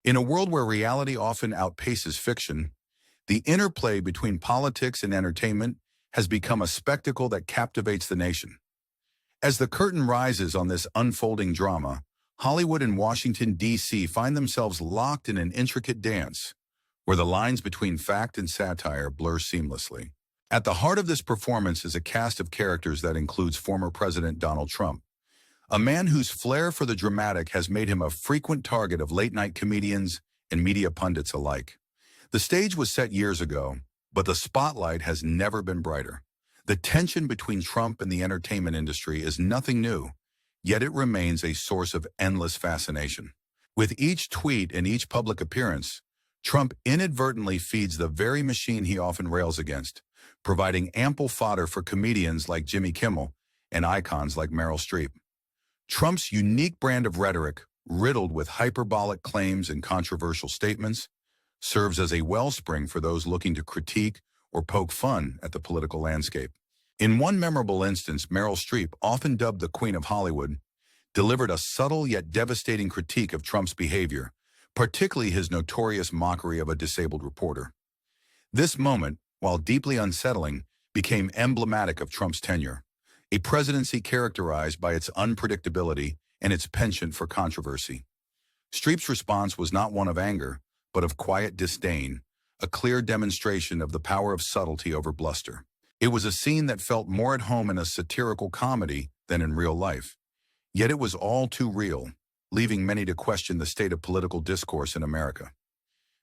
In a world where reality often outpaces fiction, the interplay between politics and entertainment has become a spectacle that captivates the nation. As the curtain rises on this unfolding drama, Hollywood and Washington, D.C. find themselves locked in an intricate dance, where the lines between fact and satire blur seamlessly. At the heart of this performance is a cast of characters that includes former President Donald Trump, a man whose flair for the dramatic has made him a frequent target of late-night comedians and media pundits alike. The stage was set years ago, but the spotlight has never been brighter. The tension between Trump and the entertainment industry is nothing new, yet it remains a source of endless fascination. With each tweet and each public appearance, Trump inadvertently feeds the very machine he often rails against, providing ample fodder for comedians like Jimmy Kimmel and icons like Meryl Streep. Trump's unique brand of rhetoric, riddled with hyperbolic claims and controversial statements, serves as a wellspring for those looking to critique or poke fun at the political landscape. In one memorable instance, Meryl Streep, often dubbed the Queen of Hollywood, delivered a subtle yet devastating critique of Trump's behavior, particularly his notorious mockery of a disabled reporter. This moment, while deeply unsettling, became emblematic of Trump's tenure, a presidency characterized by its unpredictability and its penchant for controversy. Streep's response was not one of anger, but of quiet disdain, a clear demonstration of the power of subtlety over bluster. It was a scene that felt more at home in a satirical comedy than in real life. Yet it was all too real, leaving many to question the state of political discourse in America.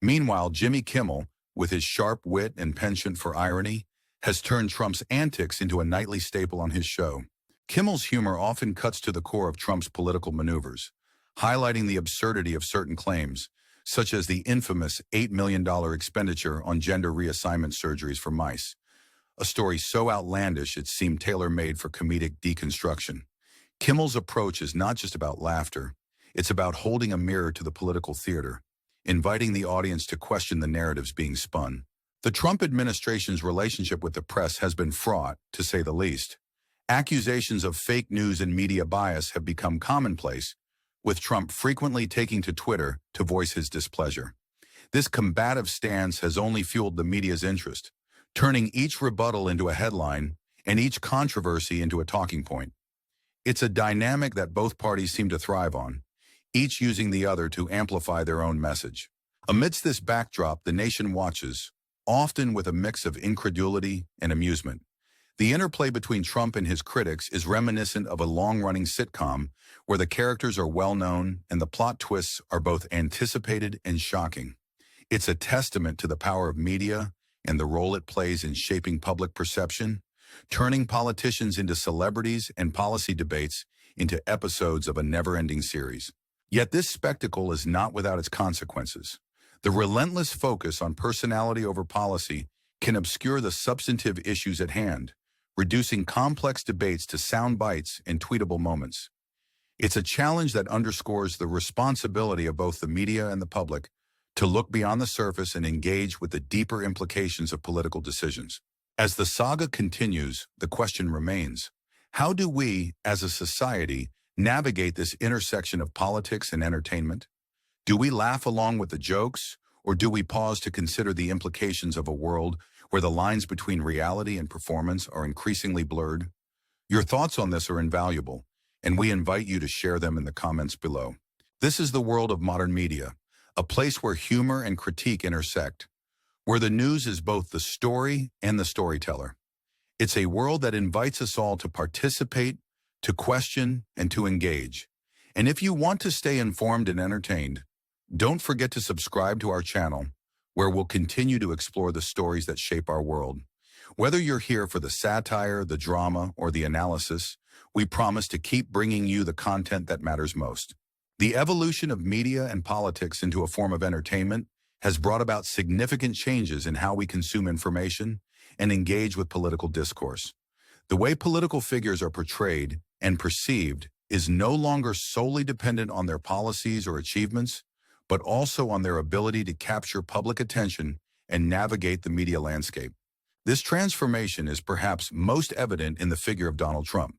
Meanwhile, Jimmy Kimmel, with his sharp wit and penchant for irony, has turned Trump's antics into a nightly staple on his show. Kimmel's humor often cuts to the core of Trump's political maneuvers, highlighting the absurdity of certain claims, such as the infamous $8 million expenditure on gender reassignment surgeries for mice, a story so outlandish it seemed tailor-made for comedic deconstruction. Kimmel's approach is not just about laughter, it's about holding a mirror to the political theater, inviting the audience to question the narratives being spun. The Trump administration's relationship with the press has been fraught, to say the least. Accusations of fake news and media bias have become commonplace, with Trump frequently taking to Twitter to voice his displeasure. This combative stance has only fueled the media's interest, turning each rebuttal into a headline and each controversy into a talking point. It's a dynamic that both parties seem to thrive on, each using the other to amplify their own message. Amidst this backdrop, the nation watches, often with a mix of incredulity and amusement. The interplay between Trump and his critics is reminiscent of a long-running sitcom where the characters are well-known and the plot twists are both anticipated and shocking. It's a testament to the power of media and the role it plays in shaping public perception, turning politicians into celebrities and policy debates into episodes of a never-ending series. Yet this spectacle is not without its consequences. The relentless focus on personality over policy can obscure the substantive issues at hand, reducing complex debates to sound bites and tweetable moments. It's a challenge that underscores the responsibility of both the media and the public to look beyond the surface and engage with the deeper implications of political decisions. As the saga continues, the question remains, how do we, as a society, navigate this intersection of politics and entertainment? Do we laugh along with the jokes, or do we pause to consider the implications of a world where the lines between reality and performance are increasingly blurred? Your thoughts on this are invaluable, and we invite you to share them in the comments below. This is the world of modern media, a place where humor and critique intersect, where the news is both the story and the storyteller. It's a world that invites us all to participate, to question, and to engage. And if you want to stay informed and entertained, don't forget to subscribe to our channel, where we'll continue to explore the stories that shape our world. Whether you're here for the satire, the drama, or the analysis, we promise to keep bringing you the content that matters most. The evolution of media and politics into a form of entertainment has brought about significant changes in how we consume information and engage with political discourse. The way political figures are portrayed and perceived is no longer solely dependent on their policies or achievements, but also on their ability to capture public attention and navigate the media landscape. This transformation is perhaps most evident in the figure of Donald Trump,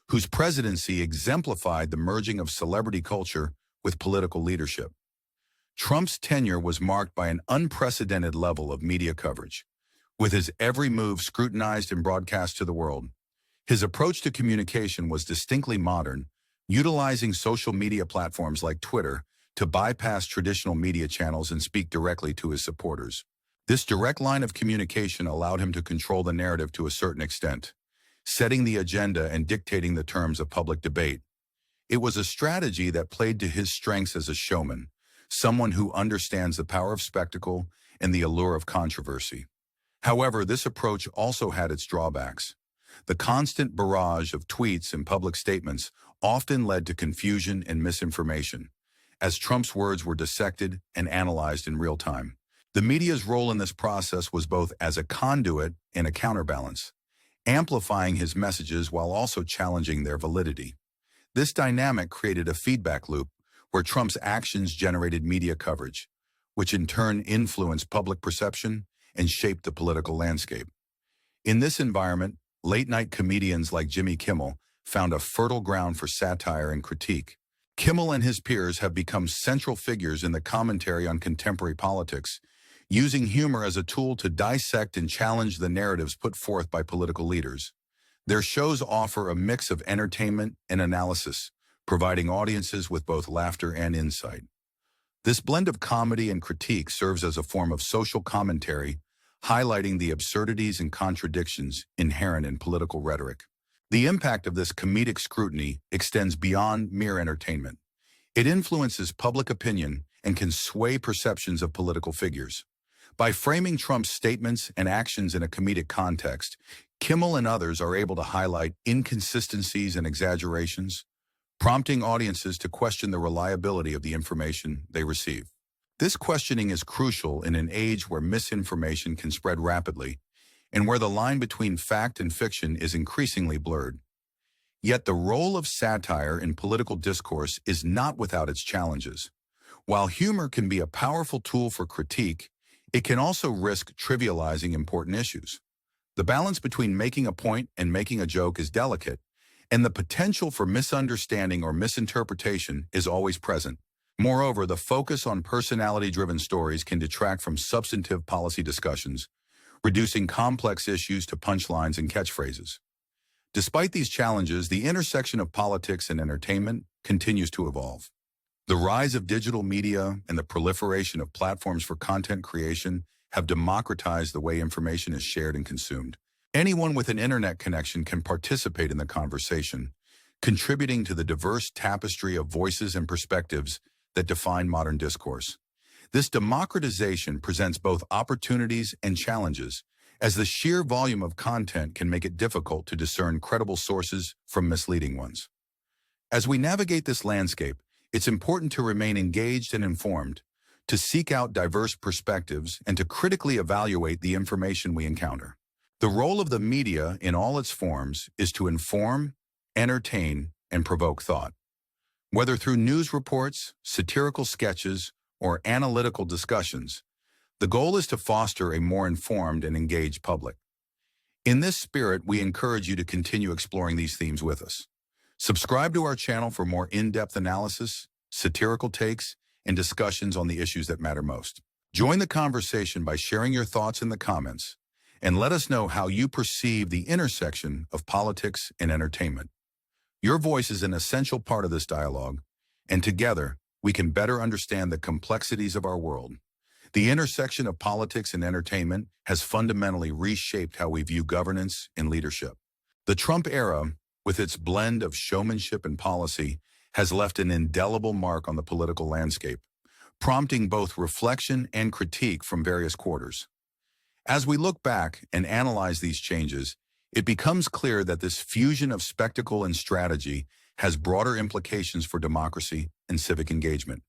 whose presidency exemplified the merging of celebrity culture with political leadership. Trump's tenure was marked by an unprecedented level of media coverage, with his every move scrutinized and broadcast to the world. His approach to communication was distinctly modern, utilizing social media platforms like Twitter to bypass traditional media channels and speak directly to his supporters. This direct line of communication allowed him to control the narrative to a certain extent, setting the agenda and dictating the terms of public debate. It was a strategy that played to his strengths as a showman, someone who understands the power of spectacle and the allure of controversy. However, this approach also had its drawbacks. The constant barrage of tweets and public statements often led to confusion and misinformation, as Trump's words were dissected and analyzed in real time. The media's role in this process was both as a conduit and a counterbalance, amplifying his messages while also challenging their validity. This dynamic created a feedback loop where Trump's actions generated media coverage, which in turn influenced public perception and shaped the political landscape. In this environment, late-night comedians like Jimmy Kimmel found a fertile ground for satire and critique. Kimmel and his peers have become central figures in the commentary on contemporary politics, using humor as a tool to dissect and challenge the narratives put forth by political leaders. Their shows offer a mix of entertainment and analysis, providing audiences with both laughter and insight. This blend of comedy and critique serves as a form of social commentary, highlighting the absurdities and contradictions inherent in political rhetoric. The impact of this comedic scrutiny extends beyond mere entertainment. It influences public opinion and can sway perceptions of political figures. By framing Trump's statements and actions in a comedic context, Kimmel and others are able to highlight inconsistencies and exaggerations, prompting audiences to question the reliability of the information they receive. This questioning is crucial in an age where misinformation can spread rapidly and where the line between fact and fiction is increasingly blurred. Yet the role of satire in political discourse is not without its challenges. While humor can be a powerful tool for critique, it can also risk trivializing important issues. The balance between making a point and making a joke is delicate, and the potential for misunderstanding or misinterpretation is always present. Moreover, the focus on personality-driven stories can detract from substantive policy discussions, reducing complex issues to punchlines and catchphrases. Despite these challenges, the intersection of politics and entertainment continues to evolve. The rise of digital media and the proliferation of platforms for content creation have democratized the way information is shared and consumed. Anyone with an internet connection can participate in the conversation, contributing to the diverse tapestry of voices and perspectives that define modern discourse. This democratization presents both opportunities and challenges, as the sheer volume of content can make it difficult to discern credible sources from misleading ones. As we navigate this landscape, it's important to remain engaged and informed, to seek out diverse perspectives, and to critically evaluate the information we encounter. The role of the media in all its forms is to inform, entertain, and provoke thought. Whether through news reports, satirical sketches, or analytical discussions, the goal is to foster a more informed and engaged public. In this spirit, we encourage you to continue exploring these themes with us. Subscribe to our channel for more in-depth analysis, satirical takes, and discussions on the issues that matter most. Join the conversation by sharing your thoughts in the comments, and let us know how you perceive the intersection of politics and entertainment. Your voice is an essential part of this dialogue, and together, we can better understand the complexities of our world. The intersection of politics and entertainment has fundamentally reshaped how we view governance and leadership. The Trump era, with its blend of showmanship and policy, has left an indelible mark on the political landscape, prompting both reflection and critique from various quarters. As we look back and analyze these changes, it becomes clear that this fusion of spectacle and strategy has broader implications for democracy and civic engagement.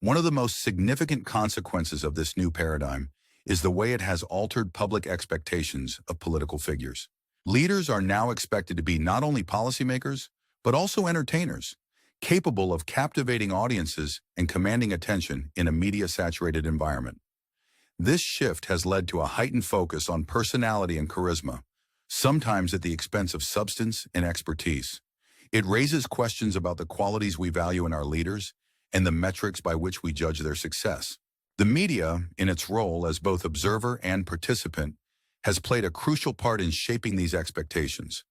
One of the most significant consequences of this new paradigm is the way it has altered public expectations of political figures. Leaders are now expected to be not only policymakers, but also entertainers, capable of captivating audiences and commanding attention in a media-saturated environment. This shift has led to a heightened focus on personality and charisma, sometimes at the expense of substance and expertise. It raises questions about the qualities we value in our leaders and the metrics by which we judge their success. The media, in its role as both observer and participant, has played a crucial part in shaping these expectations.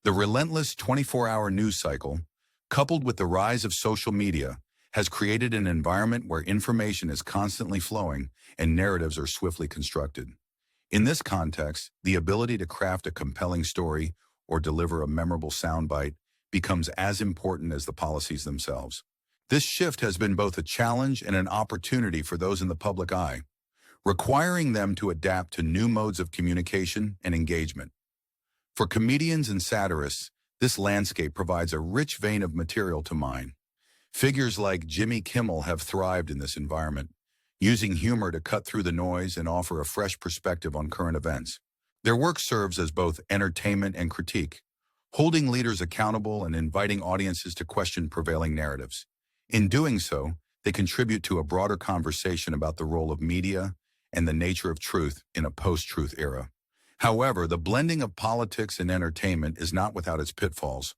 The relentless 24-hour news cycle, coupled with the rise of social media, has created an environment where information is constantly flowing and narratives are swiftly constructed. In this context, the ability to craft a compelling story or deliver a memorable soundbite becomes as important as the policies themselves. This shift has been both a challenge and an opportunity for those in the public eye, requiring them to adapt to new modes of communication and engagement. For comedians and satirists, this landscape provides a rich vein of material to mine. Figures like Jimmy Kimmel have thrived in this environment, using humor to cut through the noise and offer a fresh perspective on current events. Their work serves as both entertainment and critique, holding leaders accountable and inviting audiences to question prevailing narratives. In doing so, they contribute to a broader conversation about the role of media and the nature of truth in a post-truth era. However, the blending of politics and entertainment is not without its pitfalls.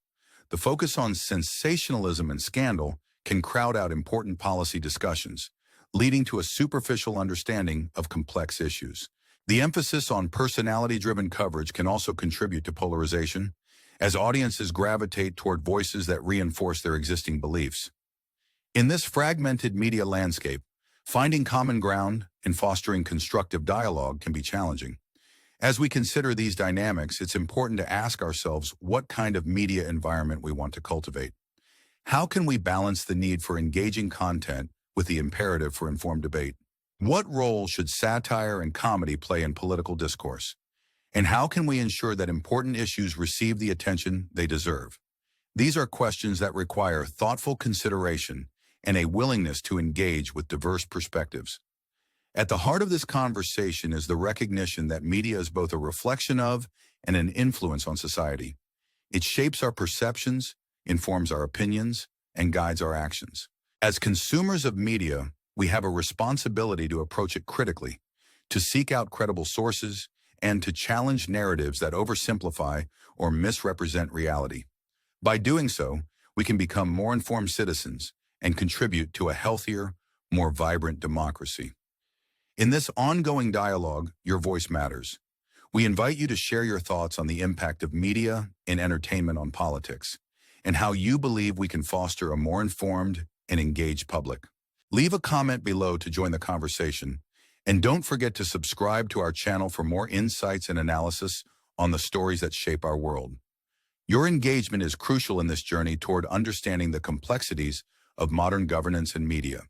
The focus on sensationalism and scandal can crowd out important policy discussions, leading to a superficial understanding of complex issues. The emphasis on personality-driven coverage can also contribute to polarization, as audiences gravitate toward voices that reinforce their existing beliefs. In this fragmented media landscape, finding common ground and fostering constructive dialogue can be challenging. As we consider these dynamics, it's important to ask ourselves what kind of media environment we want to cultivate. How can we balance the need for engaging content with the imperative for informed debate? What role should satire and comedy play in political discourse? And how can we ensure that important issues receive the attention they deserve? These are questions that require thoughtful consideration and a willingness to engage with diverse perspectives. At the heart of this conversation is the recognition that media is both a reflection of and an influence on society. It shapes our perceptions, informs our opinions, and guides our actions. As consumers of media, we have a responsibility to approach it critically, to seek out credible sources, and to challenge narratives that oversimplify or misrepresent reality. By doing so, we can become more informed citizens and contribute to a healthier, more vibrant democracy. In this ongoing dialogue, your voice matters. We invite you to share your thoughts on the impact of media and entertainment on politics, and how you believe we can foster a more informed and engaged public. Leave a comment below to join the conversation, and don't forget to subscribe to our channel for more insights and analysis on the stories that shape our world. Your engagement is crucial in this journey toward understanding the complexities of modern governance and media.